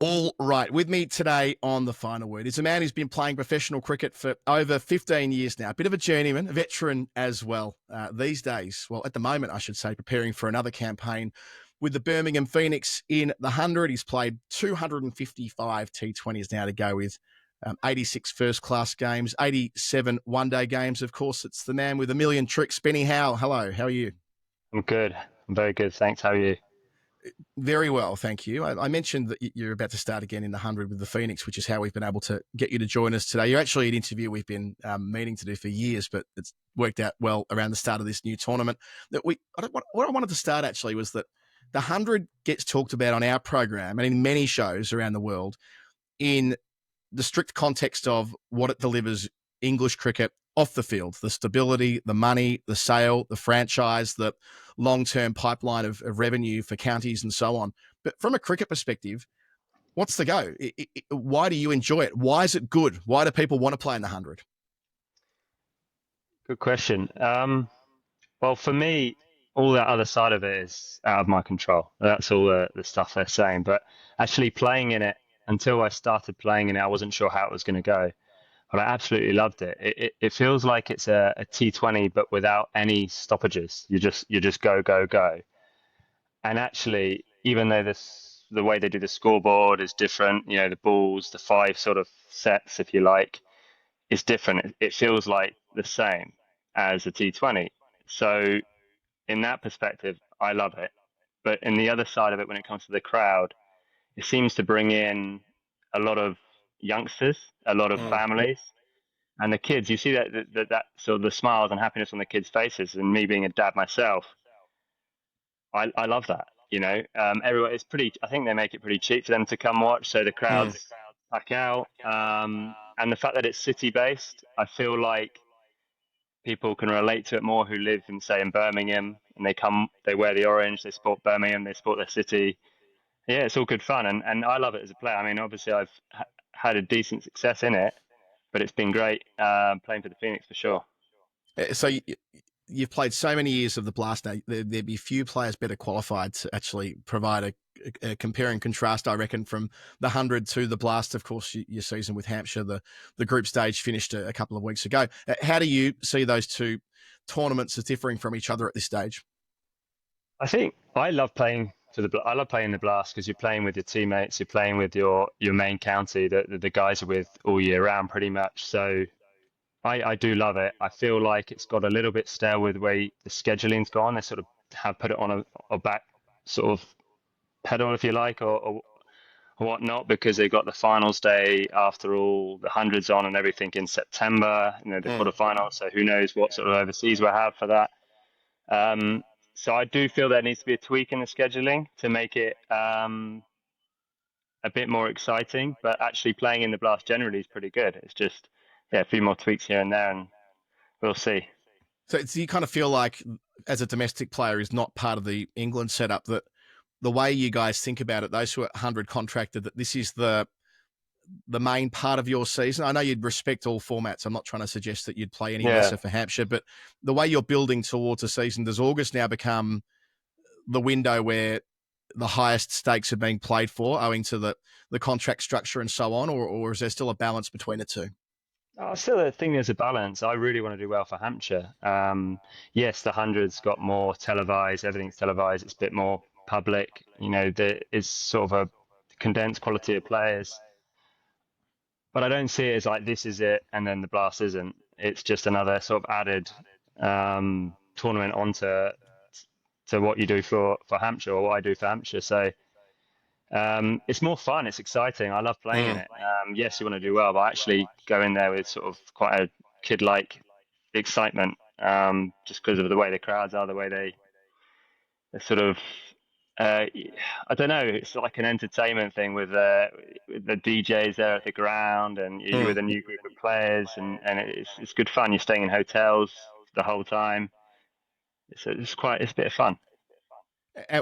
All right. With me today on The Final Word is a man who's been playing professional cricket for over 15 years now. A bit of a journeyman, a veteran as well these days. Well, at the moment, I should say, preparing for another campaign with the Birmingham Phoenix in the 100. He's played 255 T20s now to go with 86 first-class games, 87 one-day games. Of course, it's the man with a million tricks, Benny Howell. Hello, how are you? I'm good. I'm very good. Thanks. How are you? Very well, thank you. I mentioned that you're about to start again in the 100 with the Phoenix, which is how we've been able to get you to join us today. You're actually an interview we've been meaning to do for years, but it's worked out well around the start of this new tournament. What I wanted to start actually was that the 100 gets talked about on our program and in many shows around the world in the strict context of what it delivers English cricket off the field, the stability, the money, the sale, the franchise, the long-term pipeline of revenue for counties and so on. But from a cricket perspective, what's the go? Why do you enjoy it? Why is it good? Why do people want to play in the 100? Good question. Well, for me, all that other side of it is out of my control. That's all the stuff they're saying. But actually playing in it, until I started playing in it, I wasn't sure how it was going to go. But I absolutely loved it. It feels like it's a T20, but without any stoppages. You just go, go, go. And actually, even though the way they do the scoreboard is different, the balls, the five sort of sets, if you like, is different. It feels like the same as a T20. So in that perspective, I love it. But in the other side of it, when it comes to the crowd, it seems to bring in a lot of youngsters, a lot of Mm. families, and the kids. You see that sort of the smiles and happiness on the kids' faces. And me being a dad myself, I love that. Everyone, it's pretty. I think they make it pretty cheap for them to come watch, so the Mm. crowds pack out. And the fact that it's city based, I feel like people can relate to it more who live in, say, in Birmingham, and they wear the orange, they support Birmingham, they support their city. Yeah, it's all good fun, and I love it as a player. I mean, obviously, I've had a decent success in it, but it's been great playing for the Phoenix for sure. So you've played so many years of the Blast now. There'd be few players better qualified to actually provide a compare and contrast, I reckon, from the 100 to the Blast. Of course, your season with Hampshire, the group stage finished a couple of weeks ago. How do you see those two tournaments as differing from each other at this stage? I think I love playing I love playing the Blast because you're playing with your teammates, you're playing with your main county that the guys are with all year round pretty much. So I do love it. I feel like it's got a little bit stale with the way the scheduling's gone. They sort of have put it on a back sort of pedal, if you like, or whatnot, because they got the finals day after all the hundreds on and everything in September, the Mm. quarterfinals. So who knows what sort of overseas we'll have for that. So I do feel there needs to be a tweak in the scheduling to make it a bit more exciting, but actually playing in the Blast generally is pretty good. It's just, yeah, a few more tweaks here and there, and we'll see. So do you kind of feel like, as a domestic player, is not part of the England setup, that the way you guys think about it, those who are 100 contracted, that this is the main part of your season? I know you'd respect all formats. I'm not trying to suggest that you'd play any Yeah. lesser for Hampshire, but the way you're building towards a season, does August now become the window where the highest stakes are being played for, owing to the contract structure and so on, or is there still a balance between the two? I still think there's a balance. I really want to do well for Hampshire. Yes, the hundreds got more televised. Everything's televised. It's a bit more public. There is sort of a condensed quality of players. But I don't see it as like this is it, and then the Blast isn't. It's just another sort of added tournament onto what you do for Hampshire or what I do for Hampshire. So it's more fun. It's exciting. I love playing in Mm. it. Yes, you want to do well, but I actually go in there with sort of quite a kid-like excitement, just because of the way the crowds are, the way they sort of. Uh, I don't know. It's like an entertainment thing with the DJs there at the ground, and you're Mm. with a new group of players, and it's good fun. You're staying in hotels the whole time. It's a bit of fun.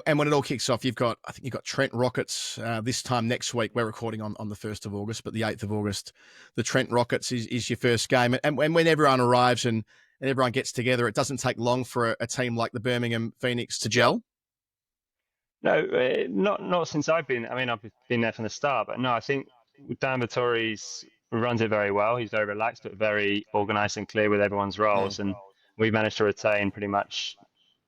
And when it all kicks off, I think you've got Trent Rockets this time next week. We're recording on the 1st of August, but the 8th of August, the Trent Rockets is your first game. And when everyone arrives and everyone gets together, it doesn't take long for a team like the Birmingham Phoenix to gel. No, not since I've been. I mean, I've been there from the start, but no, I think Dan Vittori's runs it very well. He's very relaxed, but very organised and clear with everyone's Mm. roles, and we managed to retain pretty much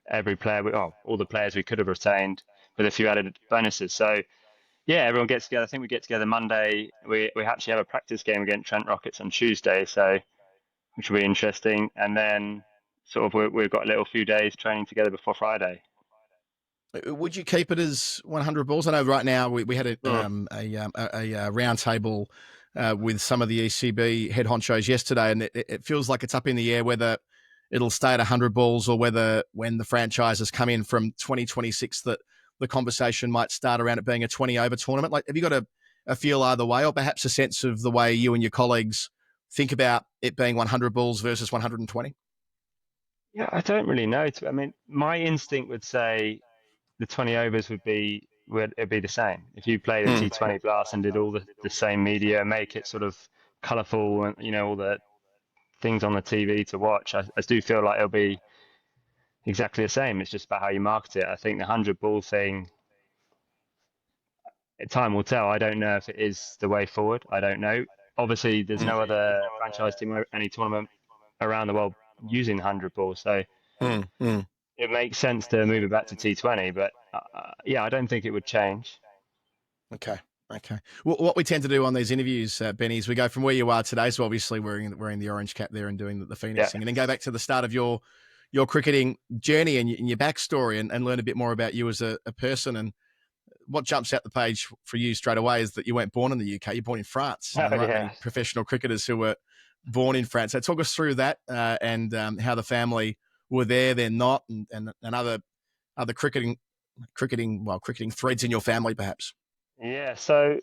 every player. All the players we could have retained, with a few added bonuses. So yeah, everyone gets together. I think we get together Monday. We actually have a practice game against Trent Rockets on Tuesday, so which will be interesting. And then sort of we've got a little few days training together before Friday. Would you keep it as 100 balls? I know right now we had Mm. a round table with some of the ECB head honchos yesterday, and it feels like it's up in the air whether it'll stay at 100 balls or whether when the franchises come in from 2026 that the conversation might start around it being a 20 over tournament. Like, have you got a feel either way, or perhaps a sense of the way you and your colleagues think about it being 100 balls versus 120? Yeah, I don't really know. I mean, my instinct would say the 20 overs would it'd be the same. If you played a Mm. T20 blast and did all the same media, make it sort of colourful and all the things on the TV to watch, I do feel like it'll be exactly the same. It's just about how you market it. I think the 100 ball thing, time will tell. I don't know if it is the way forward. I don't know. Obviously, there's Mm. no other franchise team or any tournament around the world using the 100 ball, so Mm. Mm. it makes sense to move it back to T20. But yeah, I don't think it would change. Okay. Okay. Well, what we tend to do on these interviews, Benny, is we go from where you are today. So obviously wearing the orange cap there and doing the Phoenix Yeah. thing, and then go back to the start of your cricketing journey and your backstory, and learn a bit more about you as a person. And what jumps out the page for you straight away is that you weren't born in the UK. You're born in France. Oh, And there aren't yeah. many professional cricketers who were born in France. So talk us through that and how the family were there, they're not, and other cricketing threads in your family, perhaps. Yeah. So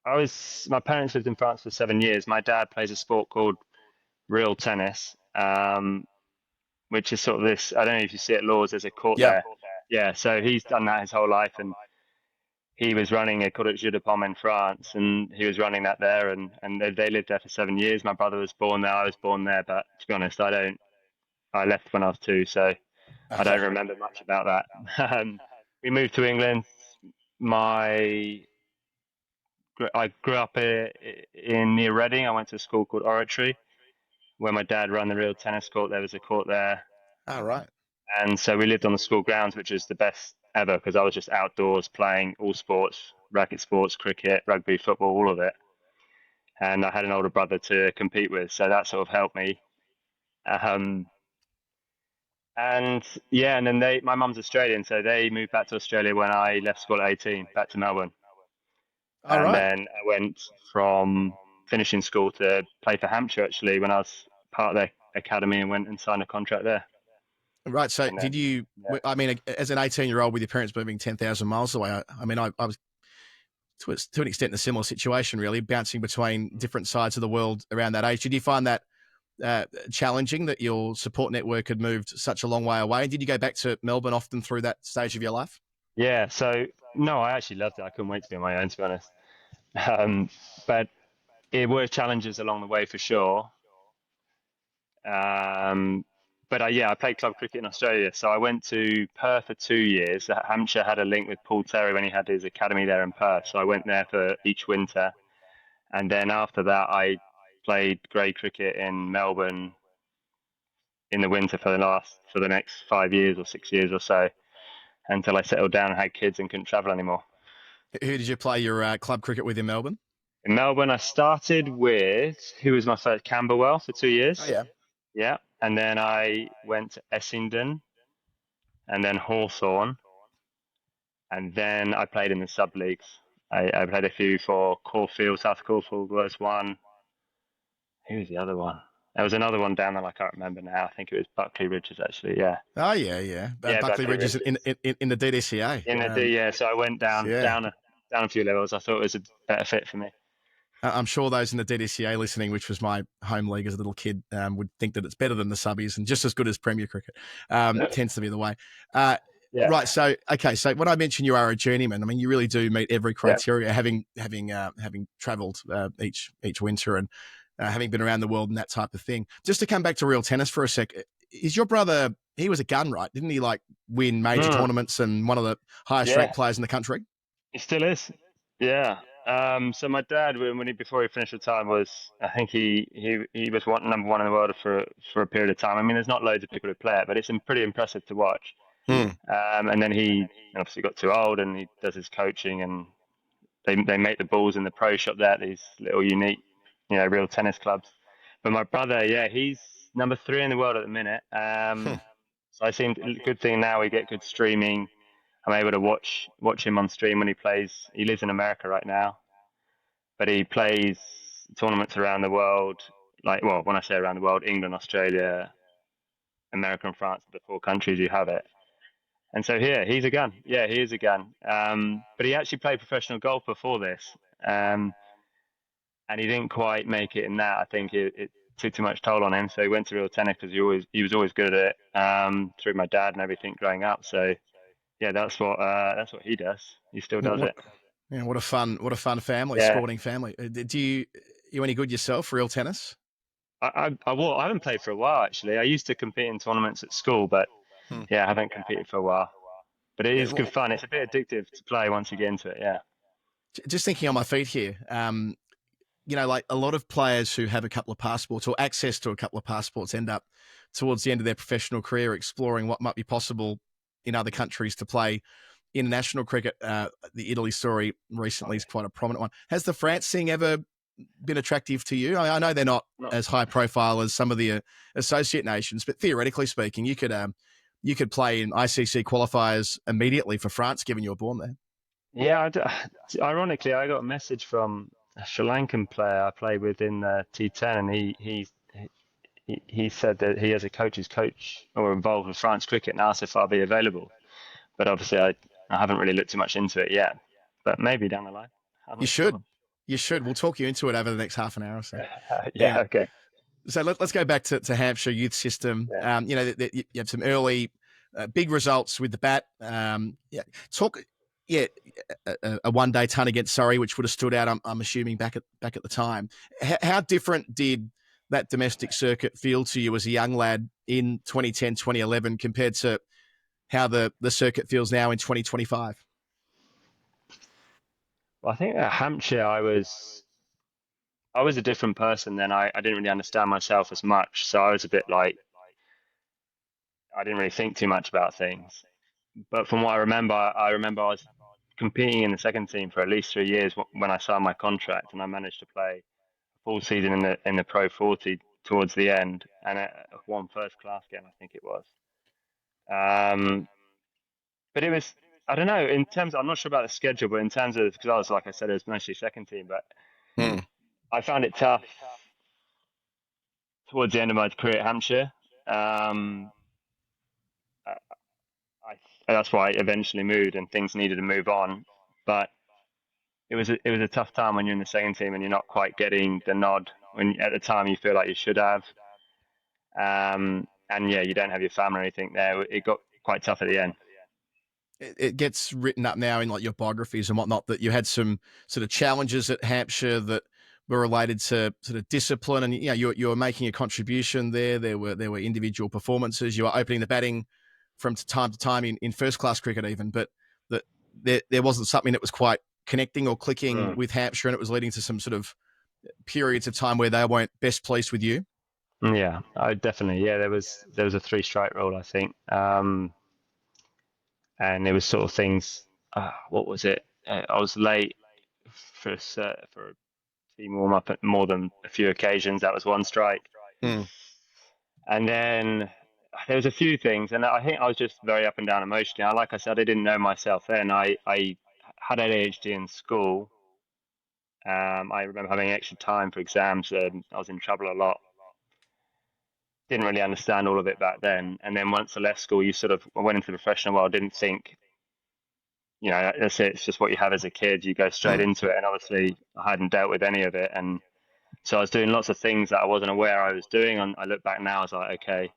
my parents lived in France for 7 years. My dad plays a sport called real tennis, which is sort of this. I don't know if you see it, Lords. There's a court Yeah. there. Yeah. So he's done that his whole life, and he was running a court at Jeu de Paume in France, and he was running that there, and they lived there for 7 years. My brother was born there. I was born there, but to be honest, I don't. I left when I was 2, so I don't Okay. remember much about that. We moved to England. My I grew up in near Reading. I went to a school called Oratory, where my dad ran the real tennis court. There was a court there, All right. and so we lived on the school grounds, which is the best ever because I was just outdoors playing all sports, racket sports, cricket, rugby, football, all of it. And I had an older brother to compete with, so that sort of helped me. Um, and yeah, and then my mum's Australian, so they moved back to Australia when I left school at 18, back to Melbourne. All And right. then I went from finishing school to play for Hampshire actually when I was part of their academy and went and signed a contract there. Right. So And did then you, yeah, I mean, as an 18-year-old with your parents moving 10,000 miles away, I mean, I was to an extent in a similar situation, really, bouncing between different sides of the world around that age. Did you find that challenging that your support network had moved such a long way away? Did you go back to Melbourne often through that stage of your life? yeah. So no, I actually loved it. I couldn't wait to be on my own, to be honest. Um, but it were challenges along the way for sure. Um, but yeah, I played club cricket in Australia. So I went to Perth for 2 years. Hampshire had a link with Paul Terry when he had his academy there in Perth. So I went there for each winter. And then after that, I played grade cricket in Melbourne in the winter for the next 5 years or 6 years or so until I settled down and had kids and couldn't travel anymore. Who did you play your club cricket with in Melbourne? In Melbourne, I started with who was my first Camberwell for 2 years. Oh, yeah. Yeah, and then I went to Essendon and then Hawthorn, and then I played in the sub leagues. I played a few for Caulfield. South Caulfield was one. Who was the other one? There was another one down there I can't remember now. I think it was Buckley Ridges actually. Yeah, Oh, yeah, yeah. yeah, Buckley Buckley Ridge is Ridges. in the DDCA. In the D, yeah. So I went Yeah. down a few levels. I thought it was a better fit for me. I'm sure those in the DDCA listening, which was my home league as a little kid, would think that it's better than the subbies and just as good as Premier Cricket. Tends to be the way. Yeah, Right. So, okay. So when I mentioned you are a journeyman, I mean, you really do meet every yeah, criteria, having travelled each winter and having been around the world and that type of thing. Just to come back to real tennis for a sec, is your brother he was a gun, right? Didn't he like win major Mm, tournaments and one of the highest yeah, ranked players in the country? he still is. Yeah. So my dad, when he before he finished retiring, I think he was number one in the world for a period of time. I mean, there's not loads of people who play it, but it's pretty impressive to watch. Hmm. And then he obviously got too old, and he does his coaching, and they make the balls in the pro shop there, these little unique, real tennis clubs. But my brother, yeah, he's number three in the world at the minute. So I seem good thing now we get good streaming. I'm able to watch him on stream when he plays. He lives in America right now, but he plays tournaments around the world. Like, well, when I say around the world, England, Australia, America, and France are the four countries you have it. And so here, he's a gun. Yeah, he is a gun. But he actually played professional golf before this, and he didn't quite make it in that. I think it took too much toll on him, so he went to real tennis because he was always good at it through my dad and everything growing up. So yeah, that's what he does. He still does What, it. yeah, what a fun family, Yeah, sporting family. Do you any good yourself, real tennis? I haven't played for a while actually. I used to compete in tournaments at school, but Hmm. yeah, I haven't competed for a while. But it Yeah, is good fun. It's a bit addictive to play once you get into it. Yeah. just thinking on my feet here. Like a lot of players who have a couple of passports or access to a couple of passports end up towards the end of their professional career exploring what might be possible in other countries to play international cricket. The Italy story recently is quite a prominent one. Has the France thing ever been attractive to you? I know they're not No. as high profile as some of the associate nations, but theoretically speaking, you could play in ICC qualifiers immediately for France, given you were born there. Yeah. Ironically, I got a message from a Sri Lankan player I played with in the T10, and he said that he has a coach's coach or involved with France cricket and asked if I'll be available. But obviously, I haven't really looked too much into it yet. But maybe down the line. I'm You not sure. should. You should. We'll talk you into it over the next half an hour or so. Yeah. Yeah. Okay. So let's go back to Hampshire youth system. Yeah. You have some early big results with the bat. Yeah, talk. Yeah, a one-day ton against Surrey, which would have stood out. I'm assuming back at the time. How different did that domestic circuit feel to you as a young lad in 2010, 2011 compared to how the circuit feels now in 2025? Well, I think at Hampshire, I was a different person then. I didn't really understand myself as much, so I was a bit like I didn't really think too much about things. But from what I remember I was competing in the second team for at least 3 years when I signed my contract, and I managed to play a full season in the Pro 40 towards the end, and one first class game, I think it was. Um, but it was, I don't know, in terms, I'm not sure about the schedule, but in terms of, because I was, like I said, it was mostly second team, but Hmm. I found it tough towards the end of my career at Hampshire. Um, I, that's why I eventually moved and things needed to move on. But it was a tough time when you're in the second team and you're not quite getting the nod when at the time you feel like you should have. And yeah, you don't have your family or anything there. It got quite tough at the end. It gets written up now in like your biographies and whatnot that you had some sort of challenges at Hampshire that were related to sort of discipline, and you were making a contribution there. There were individual performances. You were opening the batting from time to time in first class cricket even, but that there wasn't something that was quite connecting or clicking Mm. with Hampshire, and it was leading to some sort of periods of time where they weren't best pleased with you. Yeah, I definitely. Yeah, there was a three strike rule, I think, and it was sort of things. What was it? I was late for a team warm up at more than a few occasions. That was one strike, Mm. and then there was a few things, and I think I was just very up and down emotionally. Like I said, I didn't know myself then. I had ADHD in school. I remember having extra time for exams, and I was in trouble a lot. Didn't really understand all of it back then. And then once I left school, you sort of went into the professional world, didn't think, that's it. It's just what you have as a kid. You go straight Mm. into it. And obviously, I hadn't dealt with any of it. And so I was doing lots of things that I wasn't aware I was doing. And I look back now, I was like, okay,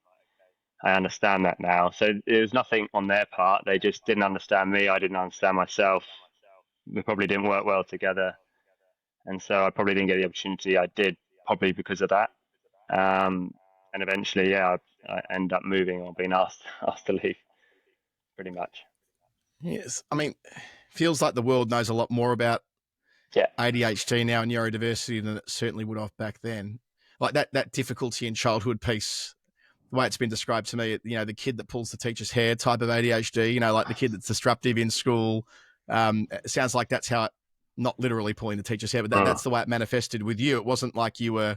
I understand that now. So it was nothing on their part. They just didn't understand me. I didn't understand myself. We probably didn't work well together. And so I probably didn't get the opportunity I did, probably because of that. Um, and eventually, yeah, I end up moving or being asked to leave, pretty much. Yes, I mean, feels like the world knows a lot more about Yeah. ADHD now and neurodiversity than it certainly would have back then. Like that difficulty in childhood piece, the way it's been described to me, the kid that pulls the teacher's hair type of ADHD, like the kid that's disruptive in school. It sounds like that's how it, not literally pulling the teacher's hair, but that's the way it manifested with you. It wasn't like you were,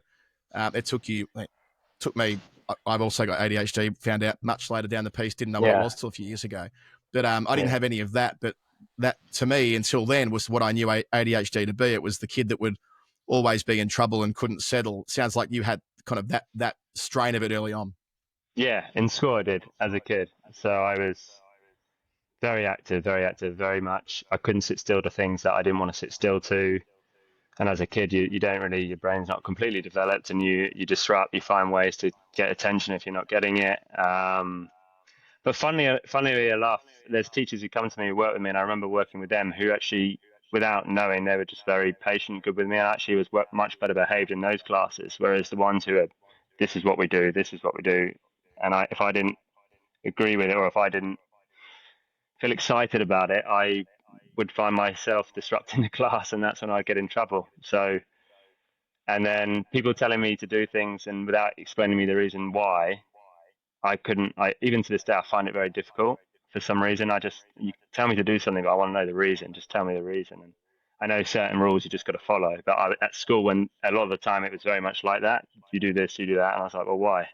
it took me, I've also got ADHD, found out much later down the piece, didn't know what it was till a few years ago. But I didn't have any of that. But that, to me, until then, was what I knew ADHD to be. It was the kid that would always be in trouble and couldn't settle. Sounds like you had kind of that strain of it early on. Yeah, in school I did as a kid. So I was very active, very much. I couldn't sit still to things that I didn't want to sit still to. And as a kid, you don't really, your brain's not completely developed, and you disrupt, you find ways to get attention if you're not getting it. But funnily enough, there's teachers who come to me who work with me, and I remember working with them who actually, without knowing, they were just very patient, good with me, and actually was much better behaved in those classes. Whereas the ones who are, this is what we do, and if I didn't agree with it, or if I didn't feel excited about it, I would find myself disrupting the class, and that's when I'd get in trouble. So, and then people telling me to do things, and without explaining me the reason why, I couldn't. Even to this day, I find it very difficult for some reason. You tell me to do something, but I want to know the reason. Just tell me the reason. And I know certain rules you just got to follow. But at school, when a lot of the time it was very much like that. You do this, you do that, and I was like, well, why?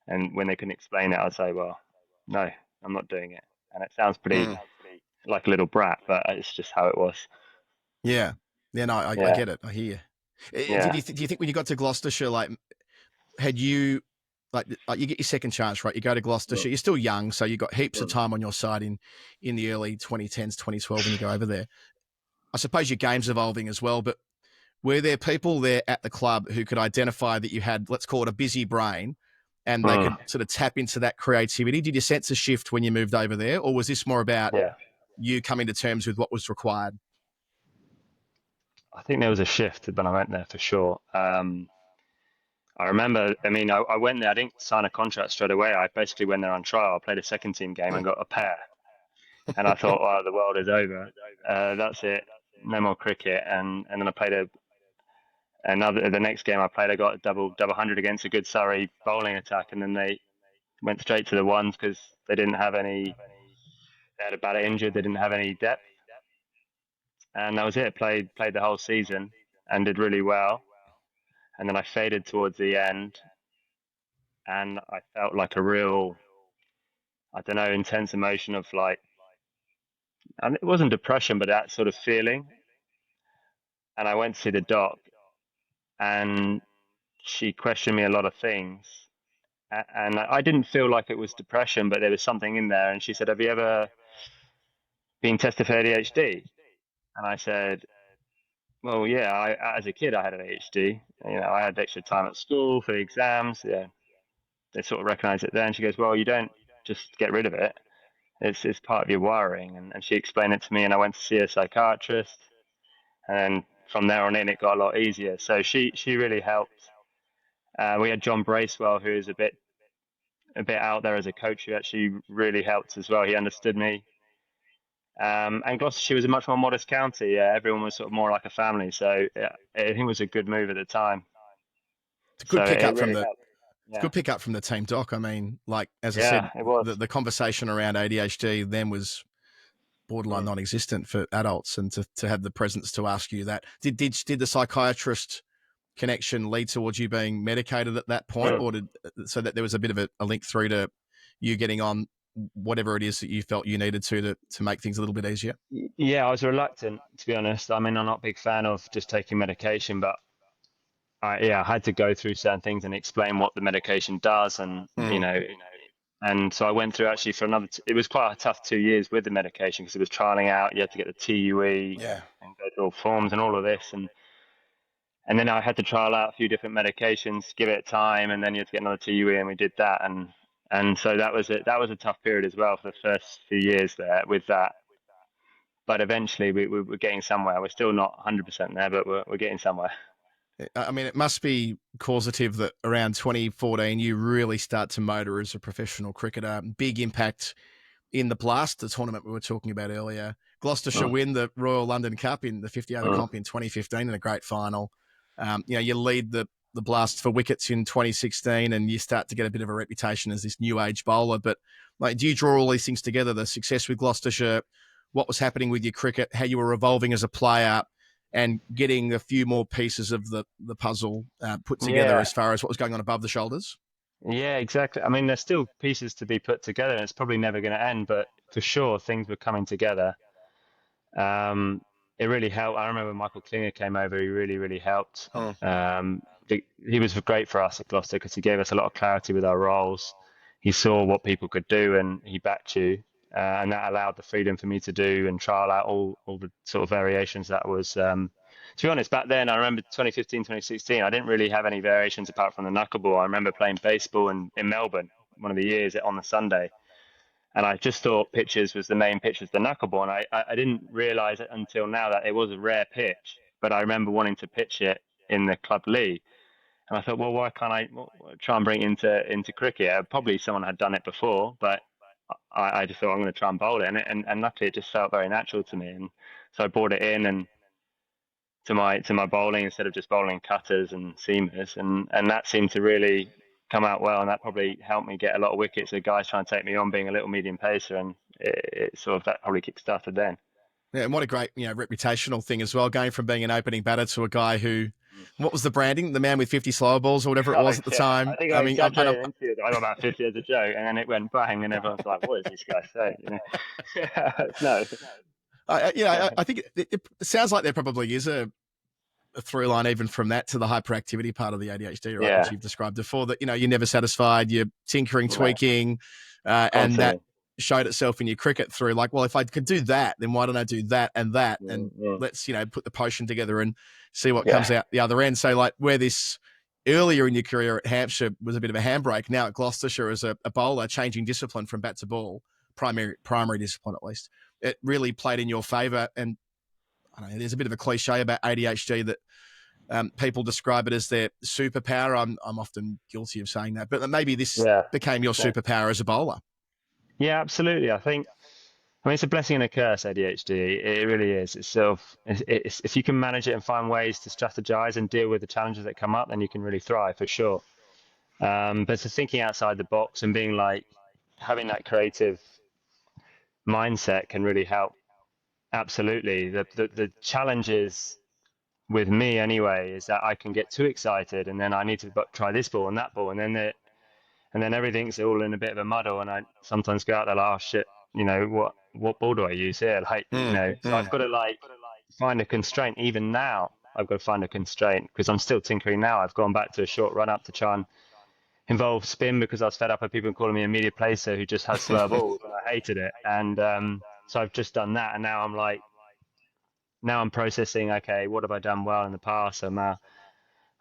And when they couldn't explain it, I'd say, well, no, I'm not doing it. And it sounds pretty like a little brat, but it's just how it was. Yeah. Yeah, no, I get it. I hear you. Yeah. Do you think when you got to Gloucestershire, like, had you, like you get your second chance, right? You go to Gloucestershire. You're still young, so you got heaps of time on your side in the early 2010s, 2012 when you go over there. I suppose your game's evolving as well, but were there people there at the club who could identify that you had, let's call it, a busy brain, and they could sort of tap into that creativity? Did you sense a shift when you moved over there, or was this more about you coming to terms with what was required? I think there was a shift when I went there for sure. I remember, I went there, I didn't sign a contract straight away. I basically went there on trial. I played a second team game and got a pair. And I thought, wow, the world is over. That's it. No more cricket. And then I played the next game I played, I got a double 100 against a good Surrey bowling attack. And then they went straight to the ones because they had a batter injured. They didn't have any depth. And that was it. Played the whole season and did really well. And then I faded towards the end, and I felt like a real, I don't know, intense emotion of like, and it wasn't depression, but that sort of feeling. And I went to see the doc, and she questioned me a lot of things. And I didn't feel like it was depression, but there was something in there. And she said, "Have you ever been tested for ADHD?" And I said, "Well, yeah. As a kid, I had ADHD. I had extra time at school for the exams. Yeah, they sort of recognized it then." She goes, "Well, you don't just get rid of it. It's part of your wiring." And she explained it to me, and I went to see a psychiatrist. And from there on in, it got a lot easier. So she really helped. We had John Bracewell, who is a bit out there as a coach, who actually really helped as well. He understood me. And Gloucestershire was a much more modest county. Everyone was sort of more like a family. So I think it was a good move at the time. It's a good pick up from really the helped. Yeah. good pick up from the team doc. I mean, like, as I Yeah, said, it was. the conversation around ADHD then was borderline non-existent for adults, and to have the presence to ask you that. Did the psychiatrist connection lead towards you being medicated at that point, or so that there was a bit of a link through to you getting on whatever it is that you felt you needed to make things a little bit easier? Yeah, I was reluctant, to be honest. I mean, I'm not a big fan of just taking medication, but I had to go through certain things and explain what the medication does, and and so I went through actually for another. It was quite a tough 2 years with the medication because it was trialing out. You had to get the TUE and go through all forms and all of this, and then I had to trial out a few different medications, give it time, and then you had to get another TUE, and we did that, and so that was it. That was a tough period as well for the first few years there with that. But eventually we're getting somewhere. We're still not 100% there, but we're getting somewhere. I mean, it must be causative that around 2014 you really start to motor as a professional cricketer. Big impact in the Blast, the tournament we were talking about earlier. Gloucestershire Mm. win the Royal London Cup in the 50 over Mm. comp in 2015 in a great final. You lead the Blast for wickets in 2016, and you start to get a bit of a reputation as this new age bowler. But like, do you draw all these things together? The success with Gloucestershire, what was happening with your cricket, how you were evolving as a player, and getting a few more pieces of the puzzle put together Yeah, as far as what was going on above the shoulders? yeah, exactly. I mean, there's still pieces to be put together, and it's probably never going to end. But for sure, things were coming together. Um, it really helped. I remember Michael Klinger came over. He really, really helped. Oh. He was great for us at Gloucester because he gave us a lot of clarity with our roles. He saw what people could do, and he backed you. And that allowed the freedom for me to do and trial out all the sort of variations that was. To be honest, back then, I remember 2015, 2016, I didn't really have any variations apart from the knuckleball. I remember playing baseball in Melbourne, one of the years on the Sunday. And I just thought pitches was the main pitch was the knuckleball. And I didn't realize it until now that it was a rare pitch. But I remember wanting to pitch it in the club league. And I thought, well, why can't I try and bring it into cricket? Probably someone had done it before, but I just thought I'm going to try and bowl it. And luckily it just felt very natural to me. And so I brought it in and to my bowling instead of just bowling cutters and seamers, and that seemed to really come out well, and that probably helped me get a lot of wickets with guys trying to take me on being a little medium pacer, and it sort of that probably kick-started then. Yeah, and what a great, reputational thing as well, going from being an opening batter to a guy who, what was the branding? The man with 50 slower balls or whatever it Oh was at the yeah, I time. think I I mean, exaggerated into it. I got about 50 as a joke, and then it went bang, and everyone's like, "What is this guy saying?" No. I think it sounds like there probably is a through line even from that to the hyperactivity part of the ADHD, right, which Yeah, you've described before, that, you're never satisfied, you're tinkering, no, tweaking, and that constantly. showed itself in your cricket through like, well, if I could do that, then why don't I do that and that? And Mm. let's, put the potion together and see what Yeah, comes out the other end. So like where this earlier in your career at Hampshire was a bit of a handbrake, now at Gloucestershire as a bowler, changing discipline from bat to ball, primary discipline at least, it really played in your favour. And I don't know, there's a bit of a cliche about ADHD that people describe it as their superpower. I'm often guilty of saying that, but maybe this yeah, became your yeah, superpower as a bowler. yeah, absolutely. I mean, it's a blessing and a curse, ADHD. It really is. It's sort of, if you can manage it and find ways to strategize and deal with the challenges that come up, then you can really thrive for sure. But so thinking outside the box and being like, having that creative mindset can really help. Absolutely. The challenges with me anyway is that I can get too excited and then I need to try this ball and that ball, and then everything's all in a bit of a muddle, and I sometimes go out there like, oh shit, what ball do I use here? Like, Mm, so I've mm. got to like find a constraint. Even now, I've got to find a constraint because I'm still tinkering now. I've gone back to a short run up to try and involve spin because I was fed up of people calling me a media placer who just has slow balls, and I hated it. And so I've just done that, and now I'm like, now I'm processing. Okay, what have I done well in the past? So now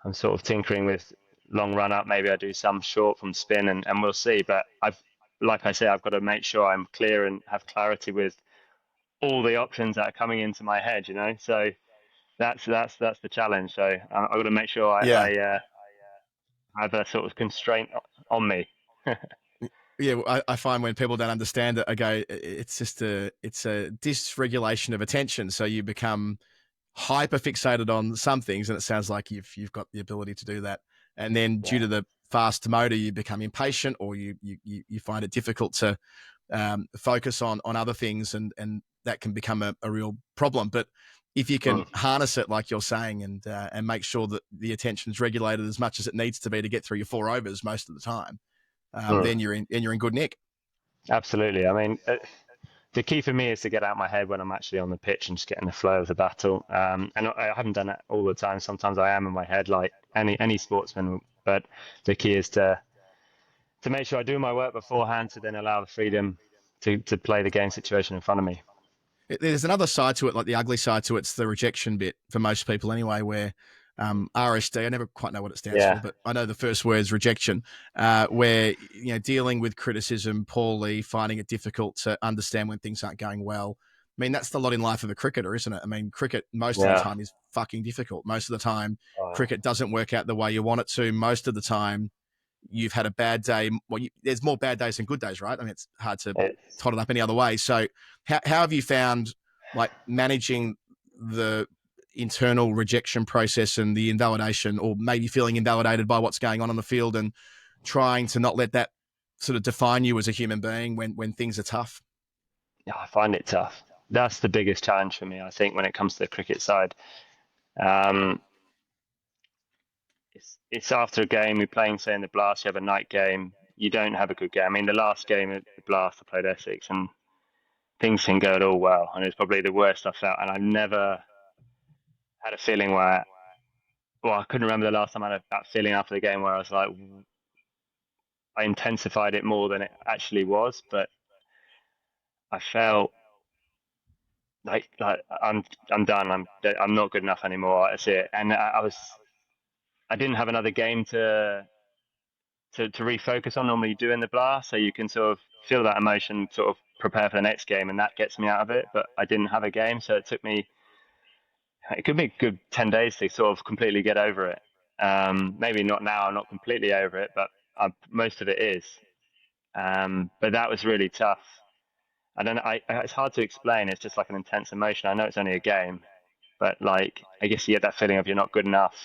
I'm sort of tinkering with long run up. Maybe I do some short from spin, and we'll see. But like I say, I've got to make sure I'm clear and have clarity with all the options that are coming into my head. So that's the challenge. So I've got to make sure Yeah. I have a sort of constraint on me. Yeah, I find when people don't understand it, I go, it's a dysregulation of attention. So you become hyper fixated on some things, and it sounds like you've got the ability to do that. And then due Yeah. to the fast motor, you become impatient, or you find it difficult to focus on other things, and that can become a real problem. But if you can Mm. harness it, like you're saying, and make sure that the attention is regulated as much as it needs to be to get through your four overs most of the time, Mm. then you're in good nick. Absolutely. I mean, the key for me is to get out my head when I'm actually on the pitch and just get in the flow of the battle. And I haven't done that all the time. Sometimes I am in my head, like any sportsman. But the key is to make sure I do my work beforehand, to then allow the freedom to play the game situation in front of me. There's another side to it, like the ugly side to it's the rejection bit for most people anyway, where RSD, I never quite know what it stands for, Yeah. but I know the first word is rejection, where, dealing with criticism poorly, finding it difficult to understand when things aren't going well, mean, that's the lot in life of a cricketer, isn't it? I mean, cricket most of the Yeah. time is fucking difficult. Most of the time, Oh, cricket doesn't work out the way you want it to. Most of the time, you've had a bad day. Well, there's more bad days than good days, right? I mean, it's hard to it's tot it up any other way. So, how have you found like managing the internal rejection process and the invalidation, or maybe feeling invalidated by what's going on the field, and trying to not let that sort of define you as a human being when things are tough? yeah, I find it tough. That's the biggest challenge for me, I think, when it comes to the cricket side. Um, it's after a game, we're playing, say, in the Blast, you have a night game, you don't have a good game. I mean, the last game at the Blast, I played Essex, and things didn't go at all well, and it's probably the worst I felt. And I've never had a feeling where, well, I couldn't remember the last time I had that feeling after the game where I was like, I intensified it more than it actually was, but I felt like I'm done. I'm not good enough anymore. That's it. And I didn't have another game to refocus on. Normally you do in the Blast, so you can sort of feel that emotion, sort of prepare for the next game, and that gets me out of it. But I didn't have a game, so it took me. It could be a good 10 days to sort of completely get over it. Maybe not now. I'm not completely over it, but most of it is. But that was really tough. I don't know. It's hard to explain. It's just like an intense emotion. I know it's only a game, but like I guess you get that feeling of you're not good enough.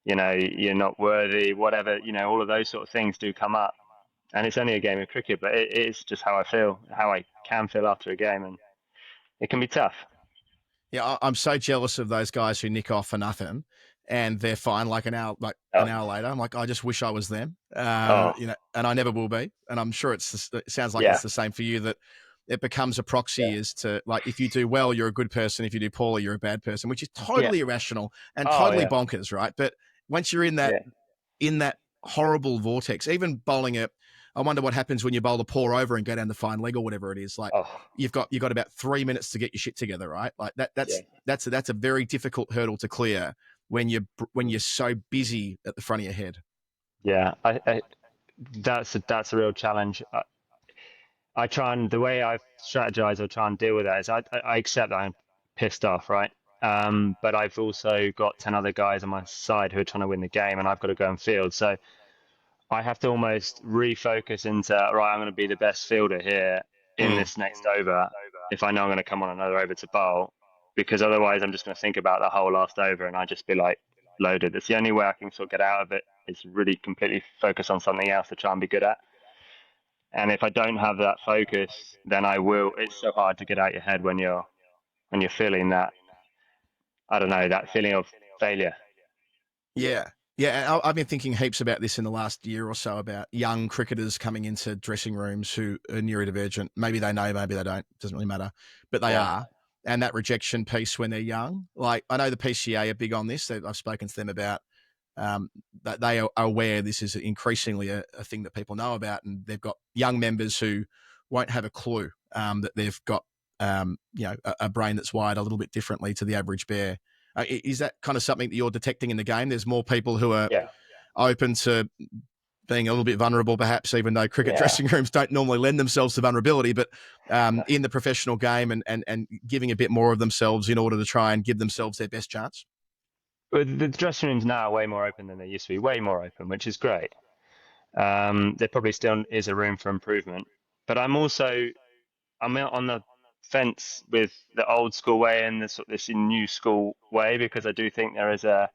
You're not worthy. Whatever. All of those sort of things do come up. And it's only a game of cricket, but it is just how I feel, how I can feel after a game, and it can be tough. Yeah, I'm so jealous of those guys who nick off for nothing and they're fine like Oh, an hour later. I'm like, I just wish I was them. oh, And I never will be. And I'm sure it sounds like yeah, it's the same for you, that it becomes a yeah, proxy as to like, if you do well, you're a good person. If you do poorly, you're a bad person, which is yeah. totally irrational and Oh, totally yeah, bonkers, right? But once you're yeah. in that horrible vortex, even bowling it, I wonder what happens when you bowl a pour over and go down the fine leg or whatever it is. Like Oh, you've got about 3 minutes to get your shit together, right? Like yeah, that's a very difficult hurdle to clear when you're so busy at the front of your head. yeah. That's a real challenge. I try and the way I strategize or try and deal with that is I accept that I'm pissed off, right? But I've also got 10 other guys on my side who are trying to win the game, and I've got to go and field. So I have to almost refocus into, right, I'm going to be the best fielder here in Mm. this next over if I know I'm going to come on another over to bowl, because otherwise I'm just going to think about the whole last over and I just be like loaded. It's the only way I can sort of get out of it is really completely focus on something else to try and be good at. And if I don't have that focus, then I will. It's so hard to get out your head when you're feeling that. I don't know, that feeling of failure. Yeah. Yeah, I've been thinking heaps about this in the last year or so, about young cricketers coming into dressing rooms who are neurodivergent. Maybe they know, maybe they don't. Doesn't really matter, but they Yeah, are. And that rejection piece when they're young. Like I know the PCA are big on this. I've spoken to them about that they are aware this is increasingly a thing that people know about, and they've got young members who won't have a clue that they've got a brain that's wired a little bit differently to the average bear. Is that kind of something that you're detecting in the game? There's more people who are yeah, open to being a little bit vulnerable, perhaps, even though cricket yeah. dressing rooms don't normally lend themselves to vulnerability, but in the professional game and giving a bit more of themselves in order to try and give themselves their best chance. Well, the dressing rooms now are way more open than they used to be, way more open, which is great. There probably still is a room for improvement, but I'm out on the fence with the old school way and this new school way, because I do think there is a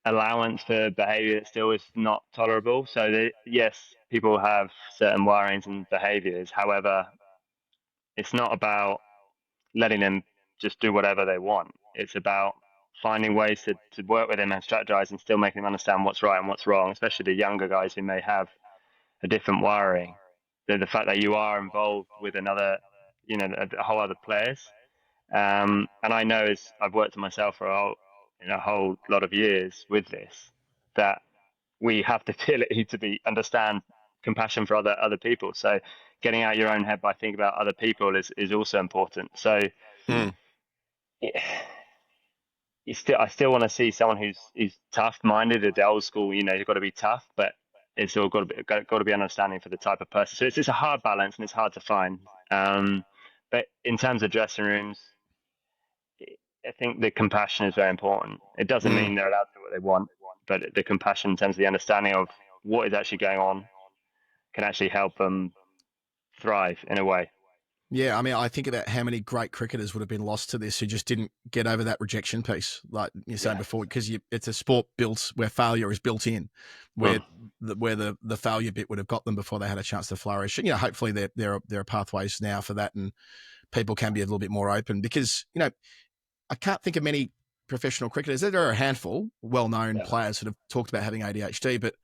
allowance for behaviour that still is not tolerable. So yes, people have certain wirings and behaviours. However, it's not about letting them just do whatever they want. It's about finding ways to work with them and strategize and still making them understand what's right and what's wrong, especially the younger guys who may have a different wiring. The fact that you are involved with another, a whole other players. And I know, as I've worked on myself for a whole lot of years with this, that we have the ability to understand compassion for other people. So getting out of your own head by thinking about other people is also important. So Mm. I still want to see someone who's tough minded, the old school. You've got to be tough, but it's all got to be understanding for the type of person. So it's a hard balance and it's hard to find. But in terms of dressing rooms, I think the compassion is very important. It doesn't Mm. mean they're allowed to do what they want, but the compassion in terms of the understanding of what is actually going on can actually help them thrive in a way. Yeah, I mean, I think about how many great cricketers would have been lost to this who just didn't get over that rejection piece, like you're saying Yeah. before, because it's a sport built where failure is built in, where Mm. the failure bit would have got them before they had a chance to flourish. And, hopefully there are pathways now for that, and people can be a little bit more open because I can't think of many professional cricketers. There are a handful well-known Yeah. players that have talked about having ADHD, but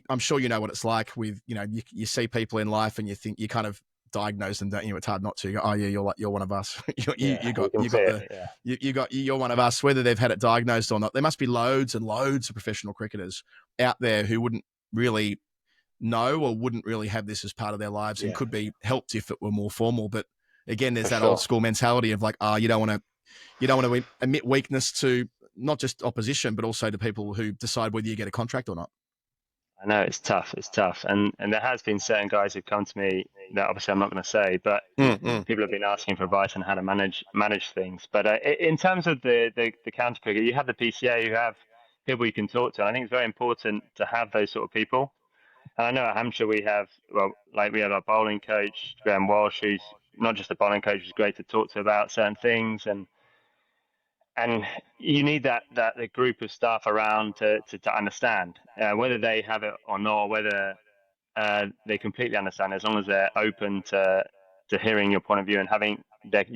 I'm sure you know what it's like with, you see people in life and you think you kind of diagnose them, don't you? It's hard not to. You go, oh yeah, you're one of us. Yeah. You can see it. Yeah. You're one of us, whether they've had it diagnosed or not. There must be loads and loads of professional cricketers out there who wouldn't really know or wouldn't really have this as part of their lives and Yeah. could be helped if it were more formal. But again, there's For that old sure. school mentality of like, you don't want to admit weakness to not just opposition, but also to people who decide whether you get a contract or not. I know it's tough. It's tough, and there has been certain guys who've come to me that obviously I'm not going to say, but Mm-hmm. people have been asking for advice on how to manage things. But in terms of the counter cricket, you have the PCA, you have people you can talk to. And I think it's very important to have those sort of people. And I know at Hampshire we have, well, like we have our bowling coach, Graham Walsh, who's not just a bowling coach, who's great to talk to about certain things, and you need that the group of staff around to understand whether they have it or not, whether they completely understand, as long as they're open to hearing your point of view and having that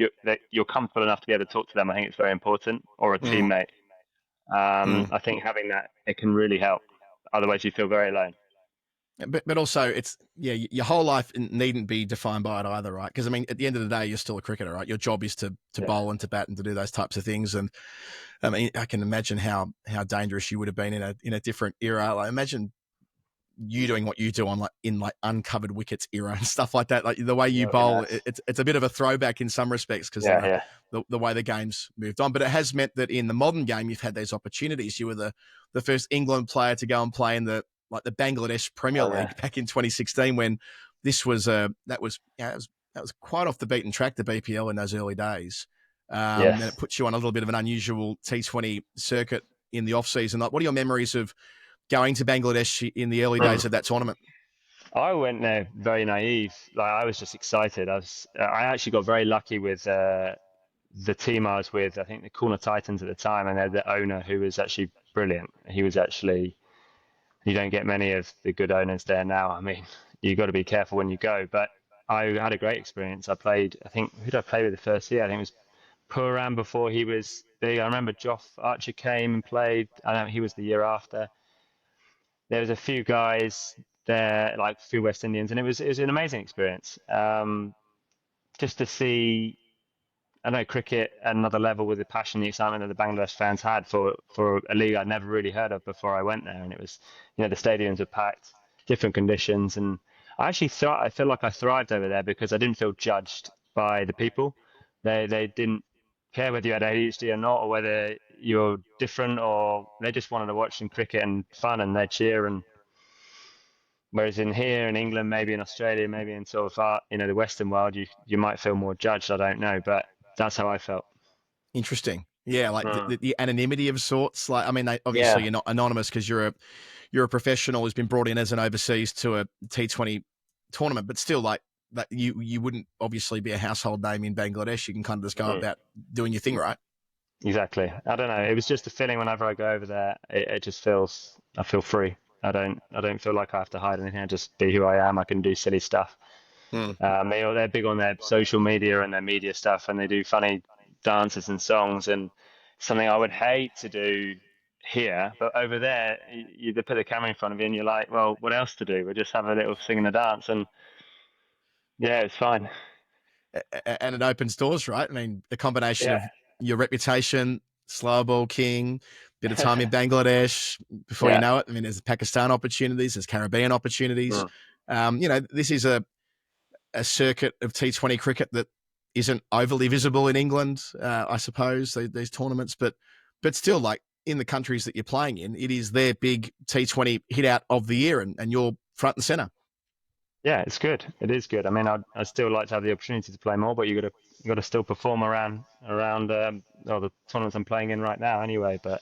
you're comfortable enough to be able to talk to them. I think it's very important, or a Mm. teammate. Mm. I think having that, it can really help. Otherwise, you feel very alone. But also it's your whole life needn't be defined by it either, right? Because I mean, at the end of the day, you're still a cricketer, right? Your job is to Yeah. bowl and to bat and to do those types of things. And I mean, I can imagine how dangerous you would have been in a different era. Like, imagine you doing what you do on like uncovered wickets era and stuff like that. Like the way you Yeah, it'd be bowl, nice. it's a bit of a throwback in some respects because Yeah, yeah, the way the game's moved on. But it has meant that in the modern game, you've had those opportunities. You were the first England player to go and play in the Bangladesh Premier I know. League back in 2016 when this was that was quite off the beaten track, the BPL in those early days. And Yes. it puts you on a little bit of an unusual T20 circuit in the off season. Like, what are your memories of going to Bangladesh in the early days of that tournament? I went there very naive. Like I was just excited. I actually got very lucky with the team I was with. I think the Corner Titans at the time, and they had the owner who was actually brilliant. He was actually, you don't get many of the good owners there now. I mean, you got to be careful when you go. But I had a great experience. I played. I think who did I play with the first year? I think it was Puram before he was big. I remember Joff Archer came and played. I know he was the year after. There was a few guys there, like a few West Indians, and it was an amazing experience. Just to see, I know cricket at another level with the passion, the excitement that the Bangladesh fans had for a league I'd never really heard of before I went there, and it was, the stadiums were packed, different conditions, and I feel like I thrived over there because I didn't feel judged by the people. They didn't care whether you had ADHD or not, or whether you're different, or they just wanted to watch some cricket and fun, and they cheer. And whereas in here in England, maybe in Australia, maybe in sort of the Western world, you might feel more judged. I don't know, but that's how I felt. Interesting. Yeah, like Mm. the anonymity of sorts. Like, I mean, obviously Yeah, you're not anonymous because you're a professional who's been brought in as an overseas to a T20 tournament, but still, like that you wouldn't obviously be a household name in Bangladesh. You can kind of just go mm, about doing your thing, right? exactly. I don't know. It was just a feeling whenever I go over there. It just feels I feel free. I don't feel like I have to hide anything. I just be who I am. I can do silly stuff. Hmm. They're big on their social media and their media stuff, and they do funny dances and songs, and something I would hate to do here, but over there, they put the camera in front of you, and you're like, well, what else to do? We'll just have a little sing and a dance, and yeah, it's fine. And it opens doors, right? I mean, the combination Yeah, of your reputation, slow ball king, bit of time in Bangladesh. Before you yeah, know it, I mean, there's Pakistan opportunities, there's Caribbean opportunities. mm, This is a circuit of T20 cricket that isn't overly visible in England, I suppose, these tournaments, but still, like in the countries that you're playing in, it is their big T20 hit out of the year, and you're front and center. Yeah, it's good. It is good. I mean, I still like to have the opportunity to play more, but you got to still perform around the tournaments I'm playing in right now anyway. But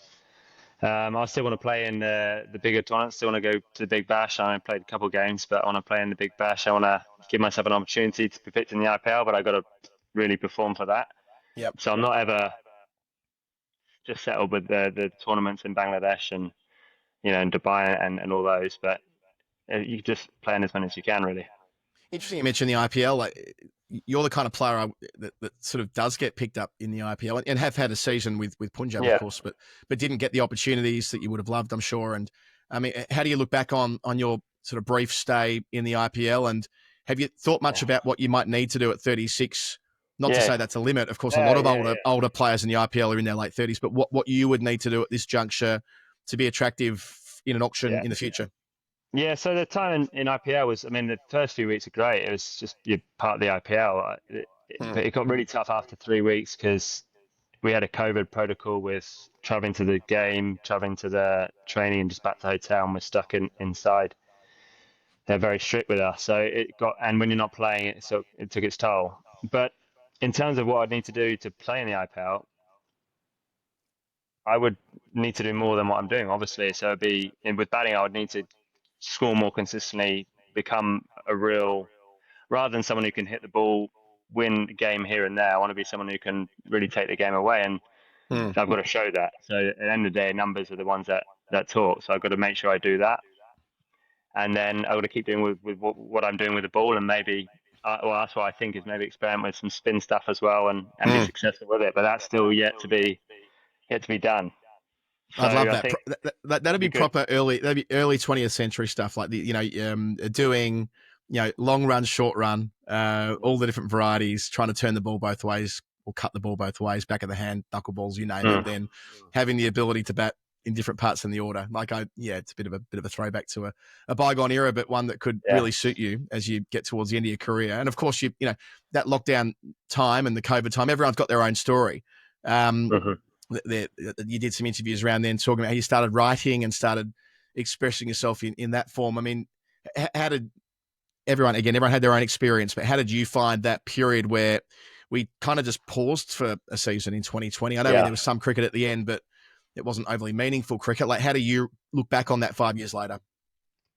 I still want to play in the bigger tournaments. Still want to go to the Big Bash. I played a couple of games, but I want to play in the Big Bash. I want to give myself an opportunity to be picked in the IPL, but I got to really perform for that. Yep. So I'm not ever just settled with the tournaments in Bangladesh and in Dubai and all those, but you just play in as many as you can, really. Interesting you mentioned the IPL. Like, you're the kind of player that sort of does get picked up in the IPL and have had a season with Punjab, of Yeah, course, but didn't get the opportunities that you would have loved, I'm sure. And I mean, how do you look back on your sort of brief stay in the IPL? And have you thought much yeah, about what you might need to do at 36? Not to yeah, say that's a limit. Of course, a lot yeah, of yeah, yeah. older players in the IPL are in their late 30s, but what you would need to do at this juncture to be attractive in an auction Yeah. in the future? Yeah, so the time in IPL was, I mean, the first few weeks are great. It was just you're part of the IPL. Hmm. But it got really tough after 3 weeks because we had a COVID protocol with traveling to the game, traveling to the training, and just back to the hotel, and we're stuck inside. They're very strict with us. So and when you're not playing it, so it took its toll. But in terms of what I'd need to do to play in the IPL, I would need to do more than what I'm doing, obviously. So with batting, I would need to score more consistently, become a real, rather than someone who can hit the ball, win a game here and there. I want to be someone who can really take the game away, and Hmm. I've got to show that. So at the end of the day, numbers are the ones that talk. So I've got to make sure I do that, and then I've got to keep doing with what I'm doing with the ball, and maybe. Well, that's what I think is maybe experiment with some spin stuff as well, and be Hmm. successful with it. But that's still yet to be done. So I'd love I that. think That'd that'd be be good. proper early. That'd be early 20th century stuff, like doing long run, short run, all the different varieties, trying to turn the ball both ways or cut the ball both ways, back of the hand, knuckleballs, you name it. Mm. Then having the ability to bat in different parts in the order. It's a bit of a throwback to a bygone era, but one that could Yeah. really suit you as you get towards the end of your career. And of course, that lockdown time and the COVID time, everyone's got their own story. Hmm. You did some interviews around then talking about how you started writing and started expressing yourself in that form. I mean, how did everyone had their own experience, but how did you find that period where we kind of just paused for a season in 2020? I know Yeah. there was some cricket at the end, but it wasn't overly meaningful cricket. Like, how do you look back on that 5 years later?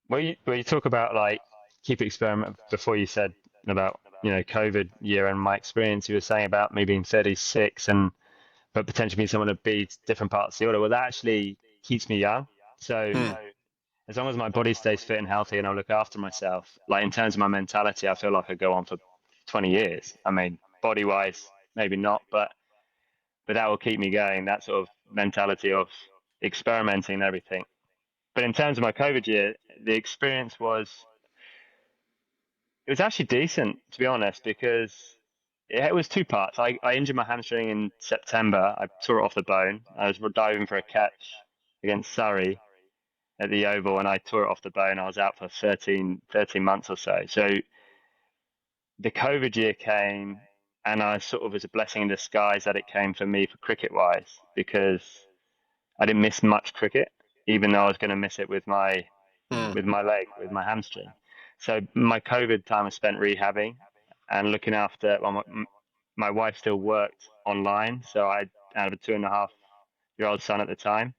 Well, you talk about like keep experiment before you said about COVID year and my experience. You were saying about me being 36 and but potentially being someone that beats different parts of the order. Well, that actually keeps me young. So Hmm. as long as my body stays fit and healthy and I look after myself, like in terms of my mentality, I feel like I go on for 20 years. I mean, body wise, maybe not, but that will keep me going. That sort of mentality of experimenting and everything. But in terms of my COVID year, the experience it was actually decent to be honest because it was two parts. I injured my hamstring in September. I tore it off the bone. I was diving for a catch against Surrey at the Oval and I tore it off the bone. I was out for 13 months or so. So the COVID year came and I sort of was a blessing in disguise that it came for me for cricket wise because I didn't miss much cricket, even though I was going to miss it with my Hmm. leg, with my hamstring. So my COVID time was spent rehabbing and looking after. Well, my wife still worked online, so I had a 2.5-year-old son at the time.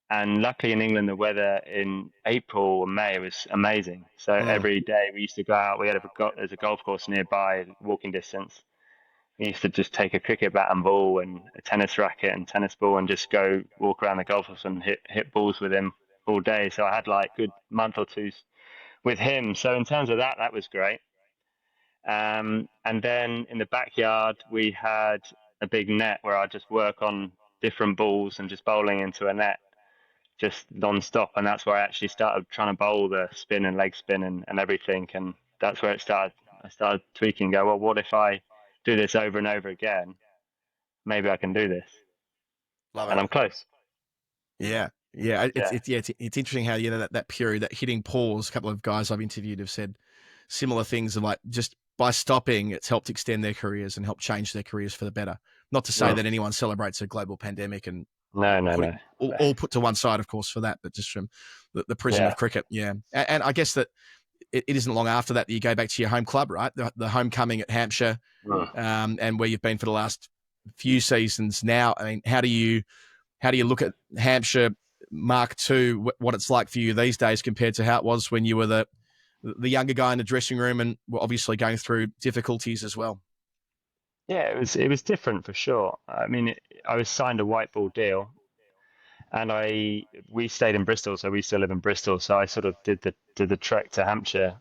And luckily in England, the weather in April or May was amazing. So Hmm. every day we used to go out. There's a golf course nearby, walking distance. We used to just take a cricket bat and ball and a tennis racket and tennis ball and just go walk around the golf course and hit balls with him all day. So I had like a good month or two with him. So in terms of that, that was great. And then in the backyard, we had a big net where I just work on different balls and just bowling into a net just non-stop. And that's where I actually started trying to bowl the spin and leg spin and everything. And that's where it started. I started tweaking, go, well, what if I do this over and over again? Maybe I can do this. Love And it. I'm close. Yeah. Yeah. Yeah. It's interesting how, that period, that hitting pause, a couple of guys I've interviewed have said similar things of like just by stopping, it's helped extend their careers and help change their careers for the better. Not to say Mm. that anyone celebrates a global pandemic and No, no, put it no. all put to one side, of course, for that, but just from the prism Yeah. of cricket. Yeah. And I guess that it isn't long after that you go back to your home club, right? The homecoming at Hampshire, and where you've been for the last few seasons now. I mean, how do you look at Hampshire Mark II, what it's like for you these days compared to how it was when you were the younger guy in the dressing room and were obviously going through difficulties as well? Yeah, it was different for sure. I mean, I was signed a white ball deal, and we stayed in Bristol, so we still live in Bristol. So I sort of did the trek to Hampshire.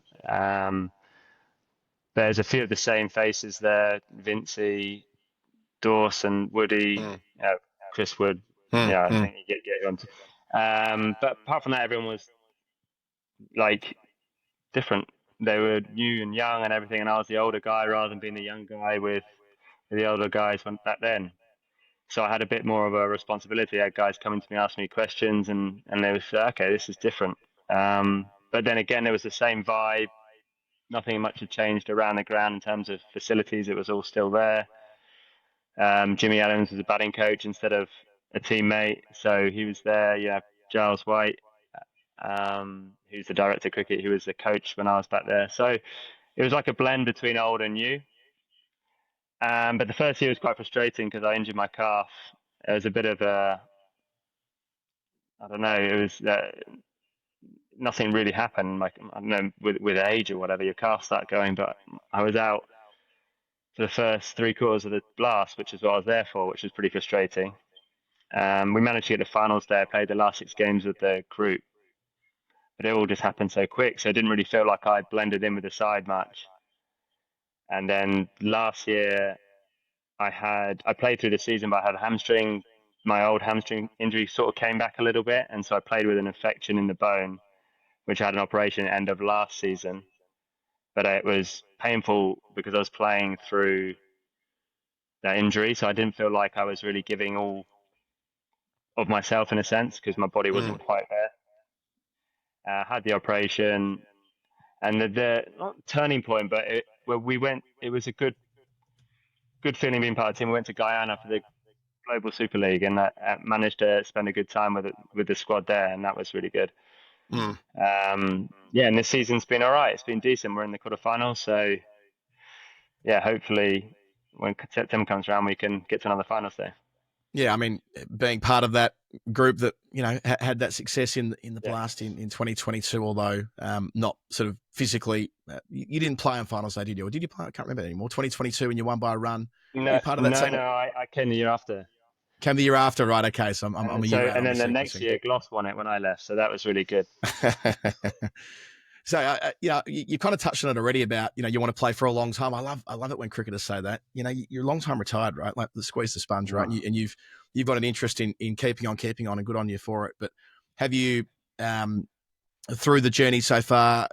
There's a few of the same faces there: Vincey, Dawson, Woody, Chris Wood. Yeah, I think you get on to. But apart from that, everyone was like different. They were new and young and everything, and I was the older guy rather than being the young guy with the older guys back then. So I had a bit more of a responsibility. I had guys coming to me, asking me questions, and they would say, okay, this is different. But then again, there was the same vibe. Nothing much had changed around the ground in terms of facilities. It was all still there. Jimmy Adams was a batting coach instead of a teammate, so he was there. Yeah, Giles White, who's the director of cricket, who was the coach when I was back there. So it was like a blend between old and new. But the first year was quite frustrating because I injured my calf. It was a bit of a, I don't know, it was nothing really happened. Like, I don't know, with age or whatever, your calf start going. But I was out for the first 3/4 of the blast, which is what I was there for, which was pretty frustrating. We managed to get the finals there, played the last 6 games with the group, but it all just happened so quick. So it didn't really feel like I blended in with the side much. And then last year, I played through the season, but I had a hamstring. My old hamstring injury sort of came back a little bit, and so I played with an infection in the bone, which I had an operation at the end of last season. But it was painful because I was playing through that injury, so I didn't feel like I was really giving all of myself in a sense because my body wasn't quite there. I had the operation, and the not turning point, but it was a good feeling being part of the team. We went to Guyana for the Global Super League, and I managed to spend a good time with the squad there, and that was really good. Yeah, and this season's been all right. It's been decent. We're in the quarterfinals, so yeah, hopefully when September comes around, we can get to another finals there. Yeah, I mean, being part of that group that had that success in the blast in 2022, although not sort of physically, you didn't play in finals, though, did you? Or did you play? I can't remember anymore. 2022, and you won by a run. No, part of that I came the year after. Came the year after, right? Okay, so I'm a year out. And then the next year, Gloss won it when I left, so that was really good. So you kind of touched on it already about you want to play for a long time. I love it when cricketers say that. You're a long time retired, right? Like the squeeze the sponge, right? And you've got an interest in keeping on, and good on you for it. But have you through the journey so far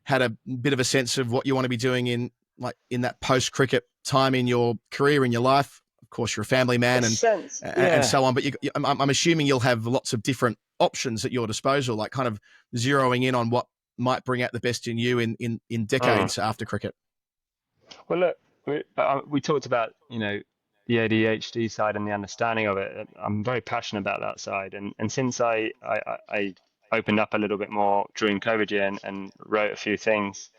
had a bit of a sense of what you want to be doing in that post cricket time in your career, in your life? Of course, you're a family man and so on. But I'm assuming you'll have lots of different options at your disposal, like kind of zeroing in on what might bring out the best in you in decades after cricket. Well, look, we talked about the ADHD side and the understanding of it. I'm very passionate about that side, and since I opened up a little bit more during COVID year and wrote a few things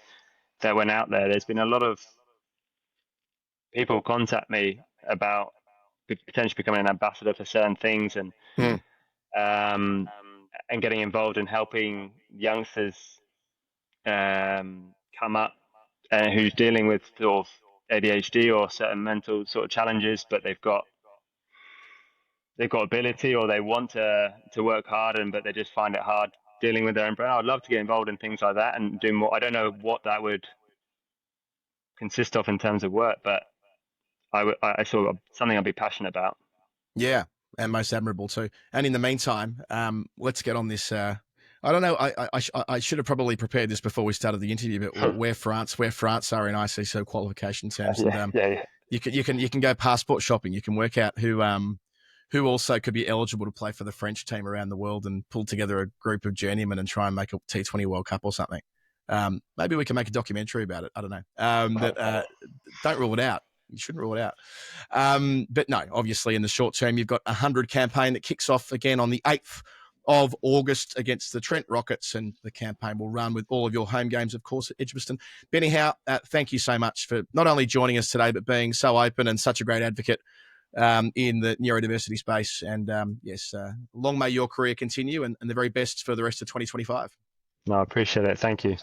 that went out there, there's been a lot of people contact me about potentially becoming an ambassador for certain things and getting involved in helping youngsters come up who's dealing with sort of ADHD or certain mental sort of challenges, but they've got ability or they want to work hard, but they just find it hard dealing with their own brain. I'd love to get involved in things like that and do more. I don't know what that would consist of in terms of work, but I saw something I'd be passionate about. Yeah, and most admirable too. And in the meantime, let's get on this. I don't know. I should have probably prepared this before we started the interview, but where France are in ICC qualification terms. You can go passport shopping. You can work out who also could be eligible to play for the French team around the world and pull together a group of journeymen and try and make a T20 World Cup or something. Maybe we can make a documentary about it. I don't know. But don't rule it out. You shouldn't rule it out. But no, obviously in the short term, you've got a 100 campaign that kicks off again on the 8th of August against the Trent Rockets, and the campaign will run with all of your home games, of course, at Edgbaston. Benny Howe, thank you so much for not only joining us today, but being so open and such a great advocate in the neurodiversity space. And yes, long may your career continue, and the very best for the rest of 2025. No, I appreciate it. Thank you.